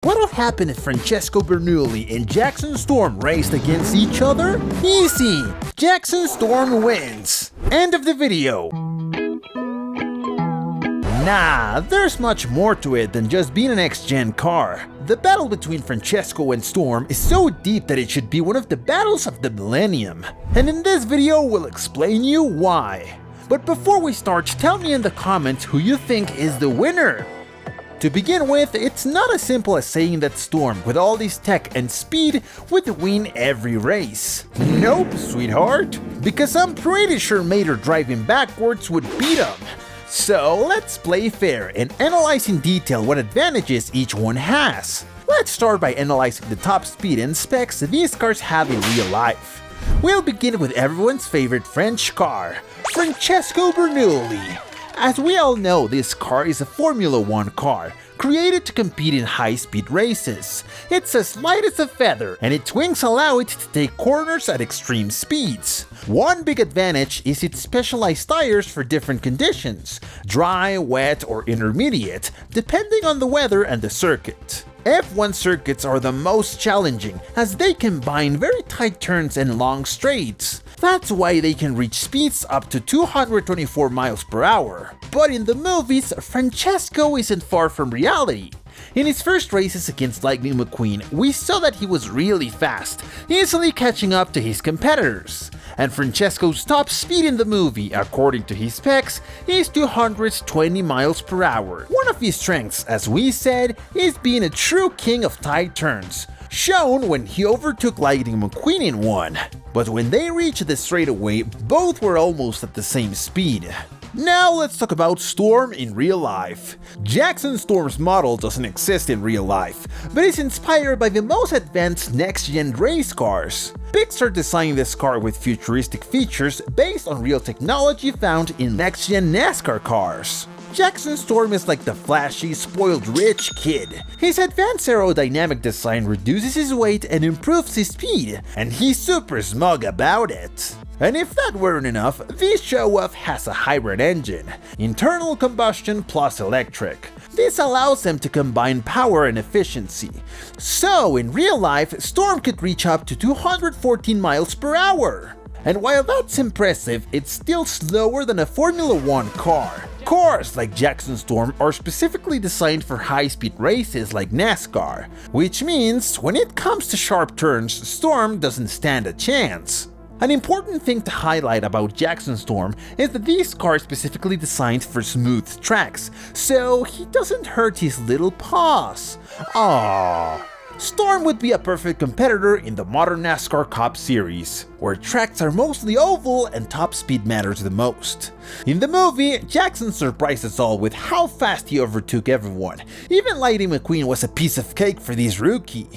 What'll happen if Francesco Bernoulli and Jackson Storm raced against each other? Easy! Jackson Storm wins! End of the video! Nah, there's much more to it than just being an next-gen car. The battle between Francesco and Storm is so deep that it should be one of the battles of the millennium. And in this video, we'll explain you why. But before we start, tell me in the comments who you think is the winner. To begin with, it's not as simple as saying that Storm, with all this tech and speed, would win every race. Nope, sweetheart. Because I'm pretty sure Mater driving backwards would beat him. So let's play fair and analyze in detail what advantages each one has. Let's start by analyzing the top speed and specs these cars have in real life. We'll begin with everyone's favorite French car, Francesco Bernoulli. As we all know, this car is a Formula 1 car, created to compete in high-speed races. It's as light as a feather, and its wings allow it to take corners at extreme speeds. One big advantage is its specialized tires for different conditions, dry, wet, or intermediate, depending on the weather and the circuit. F1 circuits are the most challenging, as they combine very tight turns and long straights. That's why they can reach speeds up to 224 miles per hour. But in the movies, Francesco isn't far from reality. In his first races against Lightning McQueen, we saw that he was really fast, easily catching up to his competitors. And Francesco's top speed in the movie, according to his specs, is 220 miles per hour. One of his strengths, as we said, is being a true king of tight turns, shown when he overtook Lightning McQueen in one. But when they reached the straightaway, both were almost at the same speed. Now let's talk about Storm in real life. Jackson Storm's model doesn't exist in real life, but is inspired by the most advanced next-gen race cars. Pixar designed this car with futuristic features based on real technology found in next-gen NASCAR cars. Jackson Storm is like the flashy, spoiled rich kid. His advanced aerodynamic design reduces his weight and improves his speed, and he's super smug about it. And if that weren't enough, this show-off has a hybrid engine, internal combustion plus electric. This allows them to combine power and efficiency. So in real life, Storm could reach up to 214 miles per hour. And while that's impressive, it's still slower than a Formula 1 car. Cars like Jackson Storm are specifically designed for high-speed races like NASCAR, which means when it comes to sharp turns, Storm doesn't stand a chance. An important thing to highlight about Jackson Storm is that this car is specifically designed for smooth tracks, so he doesn't hurt his little paws. Aww. Storm would be a perfect competitor in the modern NASCAR Cup Series, where tracks are mostly oval and top speed matters the most. In the movie, Jackson surprised us all with how fast he overtook everyone. Even Lightning McQueen was a piece of cake for this rookie.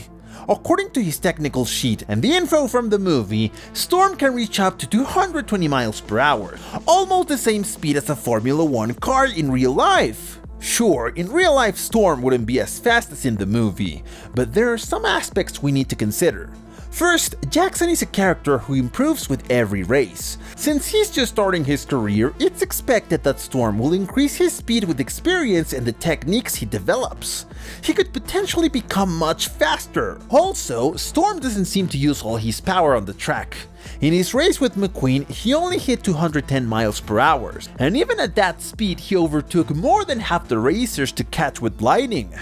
According to his technical sheet and the info from the movie, Storm can reach up to 220 miles per hour, almost the same speed as a Formula 1 car in real life. Sure, in real life Storm wouldn't be as fast as in the movie, but there are some aspects we need to consider. First, Jackson is a character who improves with every race. Since he's just starting his career, it's expected that Storm will increase his speed with experience and the techniques he develops. He could potentially become much faster. Also, Storm doesn't seem to use all his power on the track. In his race with McQueen, he only hit 210 miles per hour, and even at that speed he overtook more than half the racers to catch with Lightning.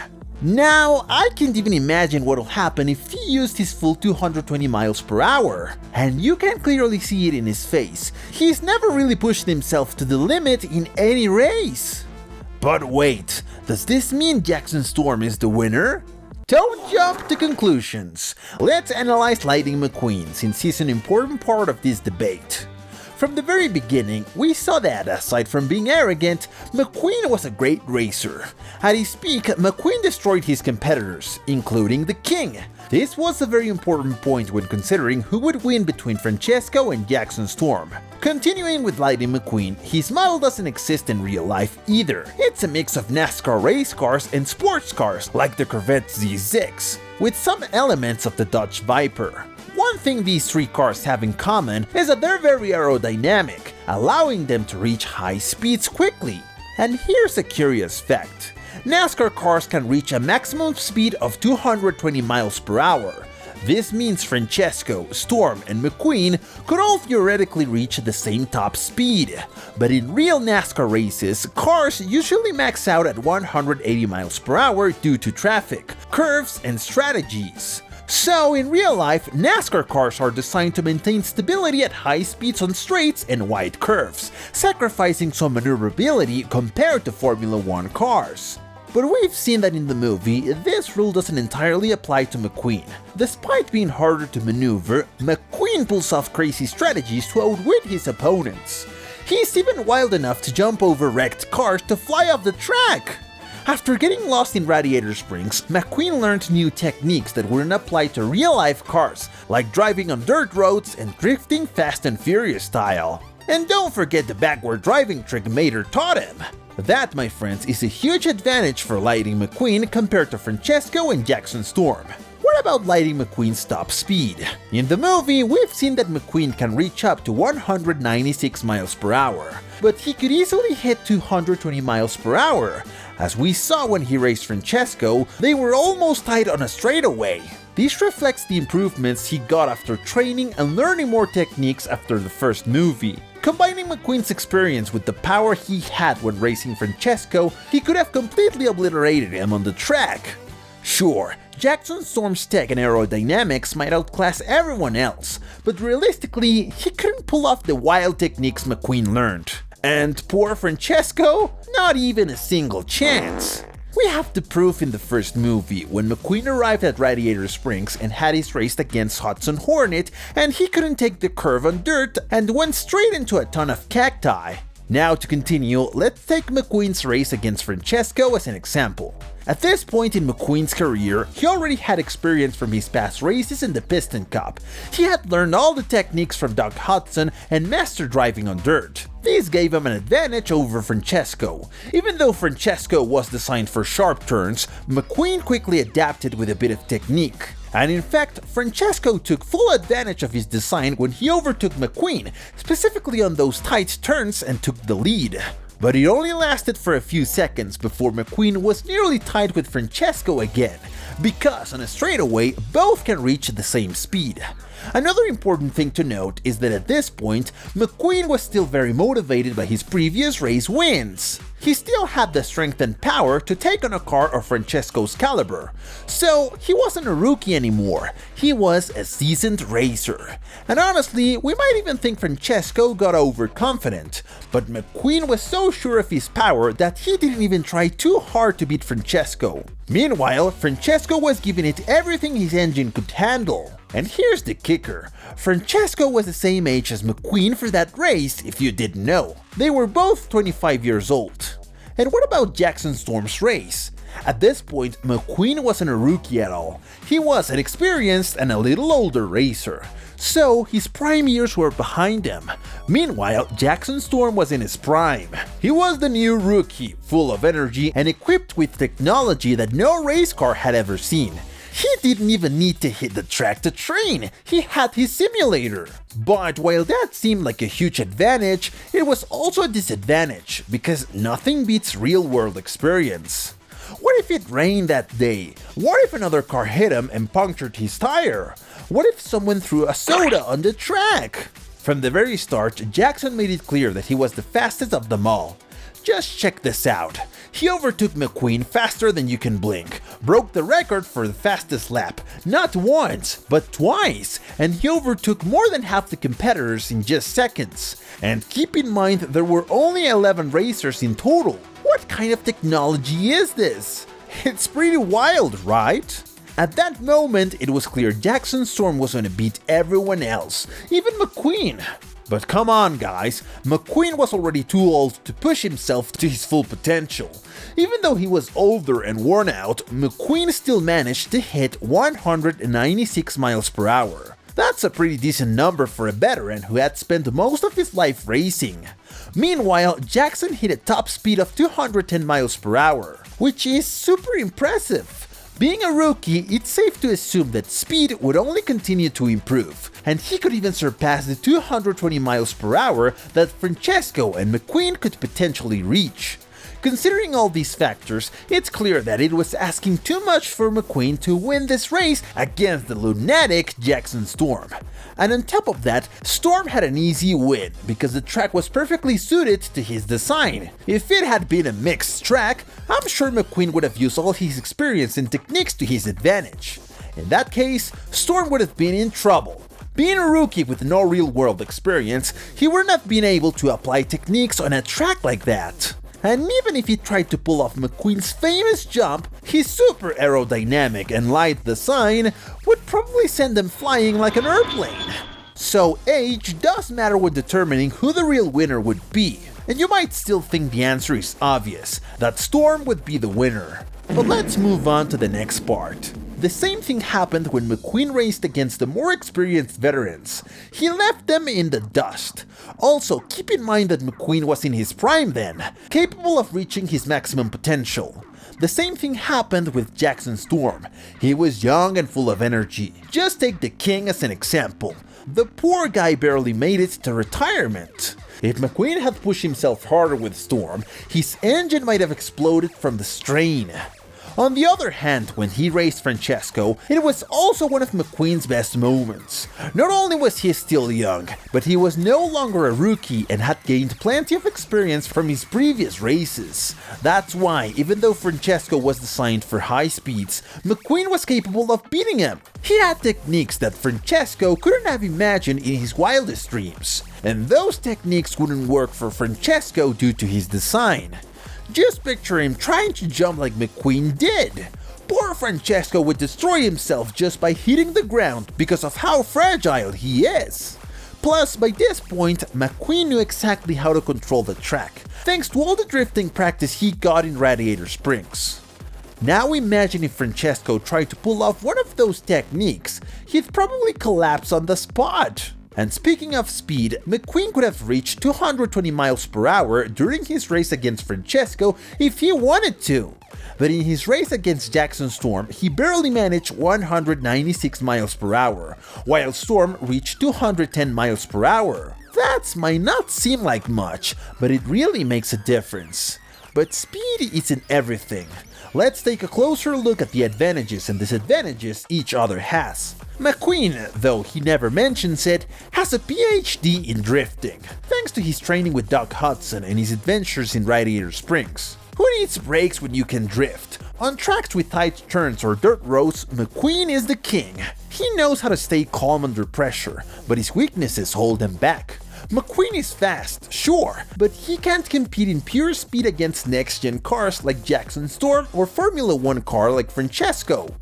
Now, I can't even imagine what'll happen if he used his full 220 miles per hour. And you can clearly see it in his face. He's never really pushed himself to the limit in any race. But wait, does this mean Jackson Storm is the winner? Don't jump to conclusions. Let's analyze Lightning McQueen, since he's an important part of this debate. From the very beginning, we saw that, aside from being arrogant, McQueen was a great racer. At his peak, McQueen destroyed his competitors, including the King. This was a very important point when considering who would win between Francesco and Jackson Storm. Continuing with Lightning McQueen, his model doesn't exist in real life either. It's a mix of NASCAR race cars and sports cars, like the Corvette Z6, with some elements of the Dodge Viper. One thing these three cars have in common is that they're very aerodynamic, allowing them to reach high speeds quickly. And here's a curious fact. NASCAR cars can reach a maximum speed of 220 miles per hour. This means Francesco, Storm, and McQueen could all theoretically reach the same top speed. But in real NASCAR races, cars usually max out at 180 miles per hour due to traffic, curves, and strategies. So in real life, NASCAR cars are designed to maintain stability at high speeds on straights and wide curves, sacrificing some maneuverability compared to Formula 1 cars. But we've seen that in the movie, this rule doesn't entirely apply to McQueen. Despite being harder to maneuver, McQueen pulls off crazy strategies to outwit his opponents. He's even wild enough to jump over wrecked cars to fly off the track! After getting lost in Radiator Springs, McQueen learned new techniques that wouldn't apply to real-life cars, like driving on dirt roads and drifting Fast and Furious style. And don't forget the backward driving trick Mater taught him! That, my friends, is a huge advantage for Lightning McQueen compared to Francesco and Jackson Storm. What about Lightning McQueen's top speed? In the movie, we've seen that McQueen can reach up to 196 miles per hour, but he could easily hit 220 miles per hour. As we saw when he raced Francesco, they were almost tied on a straightaway. This reflects the improvements he got after training and learning more techniques after the first movie. Combining McQueen's experience with the power he had when racing Francesco, he could have completely obliterated him on the track. Sure, Jackson Storm's tech and aerodynamics might outclass everyone else, but realistically, he couldn't pull off the wild techniques McQueen learned. And poor Francesco? Not even a single chance. We have the proof in the first movie, when McQueen arrived at Radiator Springs and had his race against Hudson Hornet, and he couldn't take the curve on dirt and went straight into a ton of cacti. Now to continue, let's take McQueen's race against Francesco as an example. At this point in McQueen's career, he already had experience from his past races in the Piston Cup. He had learned all the techniques from Doug Hudson and mastered driving on dirt. This gave him an advantage over Francesco. Even though Francesco was designed for sharp turns, McQueen quickly adapted with a bit of technique. And in fact, Francesco took full advantage of his design when he overtook McQueen, specifically on those tight turns, and took the lead. But it only lasted for a few seconds before McQueen was nearly tied with Francesco again, because on a straightaway, both can reach the same speed. Another important thing to note is that at this point, McQueen was still very motivated by his previous race wins. He still had the strength and power to take on a car of Francesco's caliber. So he wasn't a rookie anymore, he was a seasoned racer. And honestly, we might even think Francesco got overconfident, but McQueen was so sure of his power that he didn't even try too hard to beat Francesco. Meanwhile, Francesco was giving it everything his engine could handle. And here's the kicker, Francesco was the same age as McQueen for that race, if you didn't know. They were both 25 years old. And what about Jackson Storm's race? At this point, McQueen wasn't a rookie at all. He was an experienced and a little older racer. So his prime years were behind him. Meanwhile, Jackson Storm was in his prime. He was the new rookie, full of energy and equipped with technology that no race car had ever seen. He didn't even need to hit the track to train, he had his simulator. But while that seemed like a huge advantage, it was also a disadvantage, because nothing beats real-world experience. What if it rained that day? What if another car hit him and punctured his tire? What if someone threw a soda on the track? From the very start, Jackson made it clear that he was the fastest of them all. Just check this out. He overtook McQueen faster than you can blink, broke the record for the fastest lap, not once, but twice, and he overtook more than half the competitors in just seconds. And keep in mind, there were only 11 racers in total. What kind of technology is this? It's pretty wild, right? At that moment, it was clear Jackson Storm was gonna beat everyone else, even McQueen. But come on guys, McQueen was already too old to push himself to his full potential. Even though he was older and worn out, McQueen still managed to hit 196 miles per hour. That's a pretty decent number for a veteran who had spent most of his life racing. Meanwhile, Jackson hit a top speed of 210 miles per hour, which is super impressive. Being a rookie, it's safe to assume that speed would only continue to improve, and he could even surpass the 220 miles per hour that Francesco and McQueen could potentially reach. Considering all these factors, it's clear that it was asking too much for McQueen to win this race against the lunatic Jackson Storm. And on top of that, Storm had an easy win because the track was perfectly suited to his design. If it had been a mixed track, I'm sure McQueen would have used all his experience and techniques to his advantage. In that case, Storm would have been in trouble. Being a rookie with no real-world experience, he wouldn't have been able to apply techniques on a track like that. And even if he tried to pull off McQueen's famous jump, his super aerodynamic and light design would probably send him flying like an airplane. So age does matter when determining who the real winner would be. And you might still think the answer is obvious, that Storm would be the winner. But let's move on to the next part. The same thing happened when McQueen raced against the more experienced veterans. He left them in the dust. Also, keep in mind that McQueen was in his prime then, capable of reaching his maximum potential. The same thing happened with Jackson Storm. He was young and full of energy. Just take the King as an example. The poor guy barely made it to retirement. If McQueen had pushed himself harder with Storm, his engine might have exploded from the strain. On the other hand, when he raced Francesco, it was also one of McQueen's best moments. Not only was he still young, but he was no longer a rookie and had gained plenty of experience from his previous races. That's why, even though Francesco was designed for high speeds, McQueen was capable of beating him. He had techniques that Francesco couldn't have imagined in his wildest dreams. And those techniques wouldn't work for Francesco due to his design. Just picture him trying to jump like McQueen did. Poor Francesco would destroy himself just by hitting the ground because of how fragile he is. Plus, by this point, McQueen knew exactly how to control the track, thanks to all the drifting practice he got in Radiator Springs. Now imagine if Francesco tried to pull off one of those techniques, he'd probably collapse on the spot. And speaking of speed, McQueen could have reached 220 miles per hour during his race against Francesco if he wanted to. But in his race against Jackson Storm, he barely managed 196 miles per hour, while Storm reached 210 miles per hour. That might not seem like much, but it really makes a difference. But speed isn't everything. Let's take a closer look at the advantages and disadvantages each other has. McQueen, though he never mentions it, has a PhD in drifting, thanks to his training with Doc Hudson and his adventures in Radiator Springs. Who needs brakes when you can drift? On tracks with tight turns or dirt roads, McQueen is the king. He knows how to stay calm under pressure, but his weaknesses hold him back. McQueen is fast, sure, but he can't compete in pure speed against next-gen cars like Jackson Storm or Formula 1 car like Francesco.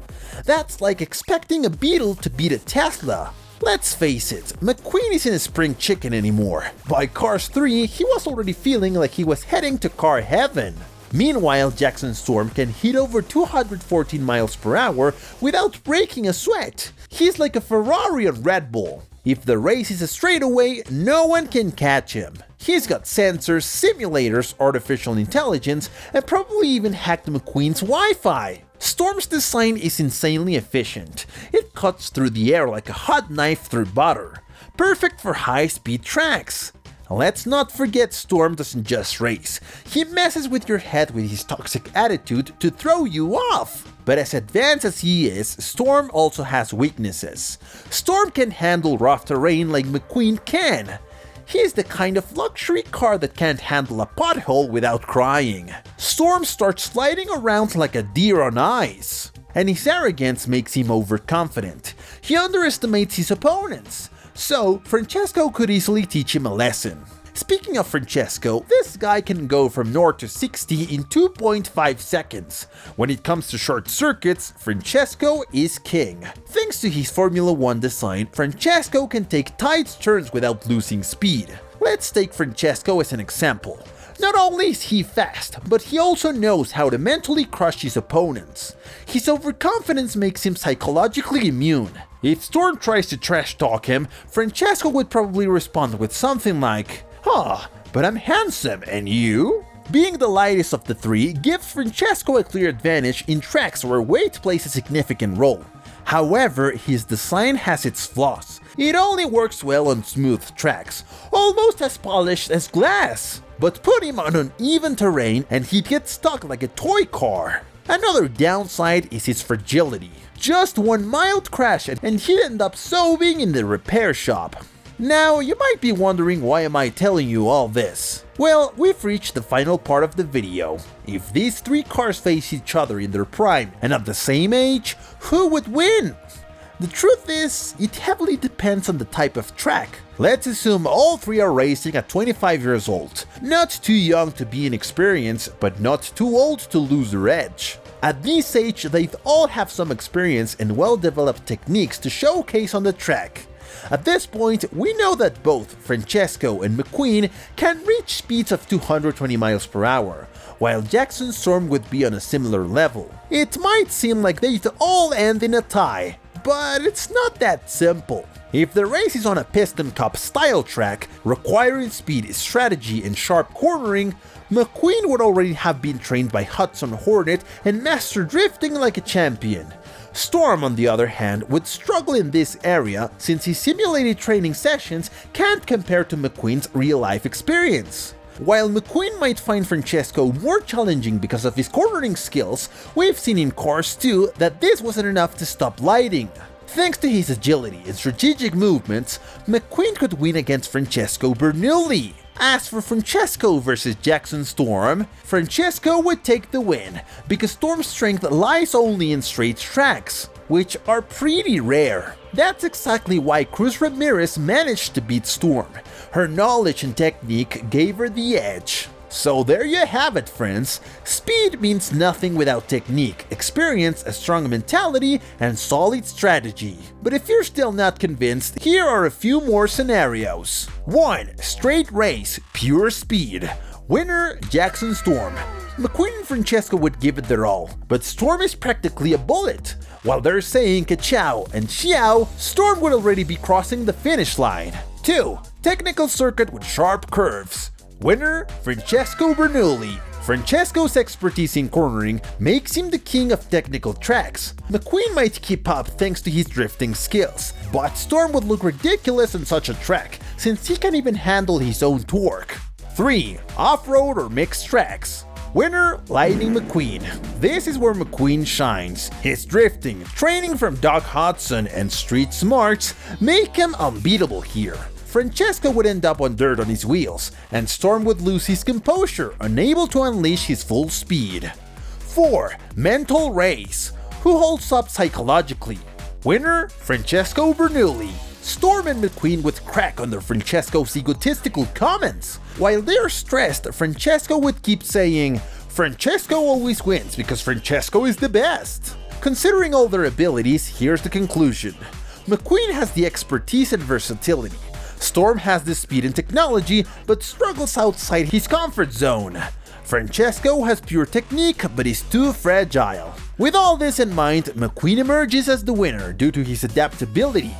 That's like expecting a Beetle to beat a Tesla. Let's face it, McQueen isn't a spring chicken anymore. By Cars 3, he was already feeling like he was heading to car heaven. Meanwhile, Jackson Storm can hit over 214 miles per hour without breaking a sweat. He's like a Ferrari on Red Bull. If the race is a straightaway, no one can catch him. He's got sensors, simulators, artificial intelligence, and probably even hacked McQueen's Wi-Fi. Storm's design is insanely efficient. It cuts through the air like a hot knife through butter. Perfect for high-speed tracks. Let's not forget Storm doesn't just race. He messes with your head with his toxic attitude to throw you off. But as advanced as he is, Storm also has weaknesses. Storm can handle rough terrain like McQueen can. He's the kind of luxury car that can't handle a pothole without crying. Storm starts sliding around like a deer on ice. And his arrogance makes him overconfident. He underestimates his opponents. So, Francesco could easily teach him a lesson. Speaking of Francesco, this guy can go from 0 to 60 in 2.5 seconds. When it comes to short circuits, Francesco is king. Thanks to his Formula 1 design, Francesco can take tight turns without losing speed. Let's take Francesco as an example. Not only is he fast, but he also knows how to mentally crush his opponents. His overconfidence makes him psychologically immune. If Storm tries to trash talk him, Francesco would probably respond with something like, but I'm handsome, and you? Being the lightest of the three gives Francesco a clear advantage in tracks where weight plays a significant role. However, his design has its flaws. It only works well on smooth tracks, almost as polished as glass. but put him on uneven terrain and he'd get stuck like a toy car. Another downside is his fragility. Just one mild crash and he'd end up sobbing in the repair shop. Now, you might be wondering, why am I telling you all this? Well, we've reached the final part of the video. If these three cars face each other in their prime and at the same age, who would win? The truth is, it heavily depends on the type of track. Let's assume all three are racing at 25 years old. Not too young to be inexperienced, but not too old to lose their edge. At this age, they all have some experience and well-developed techniques to showcase on the track. At this point, we know that both Francesco and McQueen can reach speeds of 220 miles per hour, while Jackson Storm would be on a similar level. It might seem like they'd all end in a tie, but it's not that simple. If the race is on a Piston Cup style track, requiring speed, strategy, and sharp cornering, McQueen would already have been trained by Hudson Hornet and master drifting like a champion. Storm, on the other hand, would struggle in this area since his simulated training sessions can't compare to McQueen's real-life experience. While McQueen might find Francesco more challenging because of his cornering skills, we've seen in Cars 2 that this wasn't enough to stop lighting. Thanks to his agility and strategic movements, McQueen could win against Francesco Bernoulli. As for Francesco versus Jackson Storm, Francesco would take the win, because Storm's strength lies only in straight tracks, which are pretty rare. That's exactly why Cruz Ramirez managed to beat Storm. Her knowledge and technique gave her the edge. So there you have it, friends. Speed means nothing without technique, experience, a strong mentality, and solid strategy. But if you're still not convinced, here are a few more scenarios. 1. Straight race, pure speed. Winner, Jackson Storm. McQueen and Francesco would give it their all, but Storm is practically a bullet. While they're saying ka-chow and xiao, Storm would already be crossing the finish line. 2. Technical circuit with sharp curves. Winner, Francesco Bernoulli. Francesco's expertise in cornering makes him the king of technical tracks. McQueen might keep up thanks to his drifting skills, but Storm would look ridiculous on such a track since he can even handle his own torque. 3. Off-road or mixed tracks. Winner, Lightning McQueen. This is where McQueen shines. His drifting, training from Doc Hudson, and street smarts make him unbeatable here. Francesco would end up on dirt on his wheels, and Storm would lose his composure, unable to unleash his full speed. 4. Mental race. Who holds up psychologically? Winner, Francesco Bernoulli. Storm and McQueen would crack under Francesco's egotistical comments. While they're stressed, Francesco would keep saying, "Francesco always wins because Francesco is the best." Considering all their abilities, here's the conclusion. McQueen has the expertise and versatility. Storm has the speed and technology, but struggles outside his comfort zone. Francesco has pure technique, but is too fragile. With all this in mind, McQueen emerges as the winner due to his adaptability.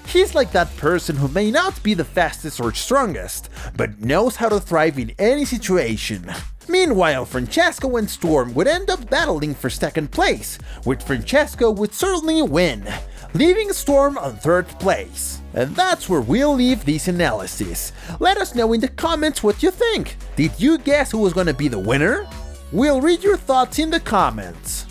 He's like that person who may not be the fastest or strongest, but knows how to thrive in any situation. Meanwhile, Francesco and Storm would end up battling for second place, with Francesco would certainly win, leaving Storm on third place. And that's where we'll leave this analysis. Let us know in the comments what you think. Did you guess who was gonna be the winner? We'll read your thoughts in the comments.